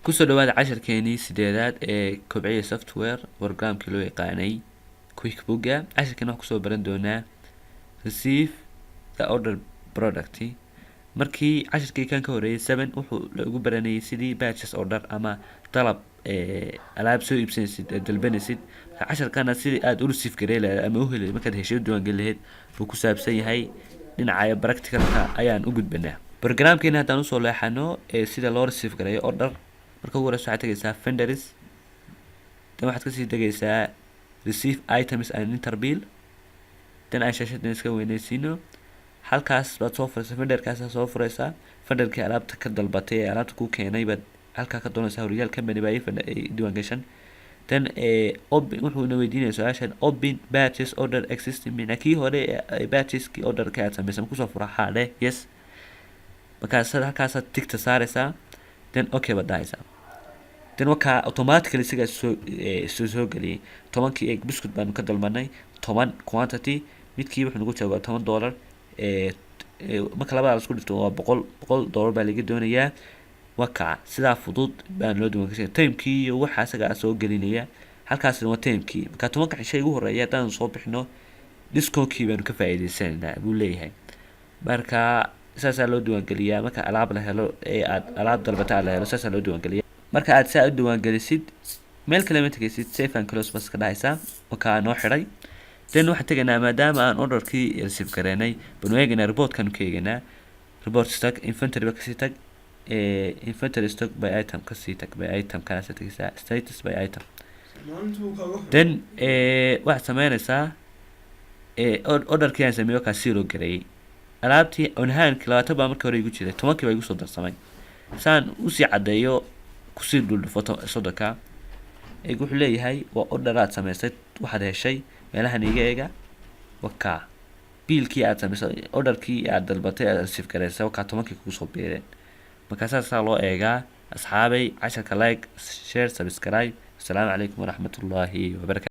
kusoo dhawaada casharkeeni sideedaad ee kobciye software programkii loo yaqaanay QuickBooka. casharkeena waxaan kusoo baran doonaa receive the order product. markii casharkii kan ka horeeyay 7 wuxuu lagu baranayay sidii purchase order ama dalab alaab soo iibsanaysid dalbanaysid. casharkana sidii aad u receive gareeyay ama u helay markaad hesho diiwaan gelineed buu ku saabsan yahay dhinaca practicalka ayaan u gudbinaa. programkeena hadaan usoo leexano sida loo receive gareeyo order. marka ugu horeysa waxaad tagaysaa vendors, tan waxaad kasii tagaysaa receive items and interbill, tan ay shaashadan iska weynaysiino. halkaas baad soo furaysaa vendorkaas soo furaysaa vendorkii alaabta ka dalbatay ee alaabta ku keenay baad halka ka doonaysaa horyaalka company baa diiwaan gashan. tan wuxuu na weydiinayaa su'aashan open purchase order existing min kii hore purchase kii order ka aad sameysay ku soo fura haade yes. markaas halkaas aad tigta saaraysaa then okay badaysaa. then waka automatically siga soo galiyay 10kii egg biscuit baan ka dalbanay 10 quantity midkii wuxuu nagu joogaa $10 marka labada la isku dhifto waa $100 baa laga doonayaa. waka sida fudud baan loo diiwaan gashay timekii iyo waxa asaga soo gelinaya. halkaas waa timekii marka 10 shay ugu horeeya hadaan soo bixino discount-kii baan ka faa'iideysanaynaa buu leeyahay. marka saasa loo diiwaan geliyaa marka alaab la helo aad alaab dalbata la helo saasa loo diiwaan geliyaa. marka aad saa u diiwaan gelisid meel kale ma tagaysid save and close bas ka dhahaysaa waka noo xiray. then waxaan tagaynaa maadaama aan orderkii receive gareynay banu eegnaa report-kan ka eegnaa report stock inventory ba kasii tag inventory stock by item kasii tag by item kana tagaysaa status by item. then waxaad sameynaysaa orderkii aan sameeyo ka zero gareeyay alaabtii on hand 20 baa markii hore igu jiray 10kii baa igu soo darsamay saan u sii cadeeyo ku sii dhul photo sodaka wuxuu leeyahay waa order aad sameysay waxaad heshay meelahan iga eega waka biilkii aad sameysay orderkii aad dalbatay aad receive gareysay waka 10kii kugu soo beereen. marka saasa loo eegaa asxaabay casharka like share subscribe. assalaamu calaykum waraxmatullaahi wabarakaatuh.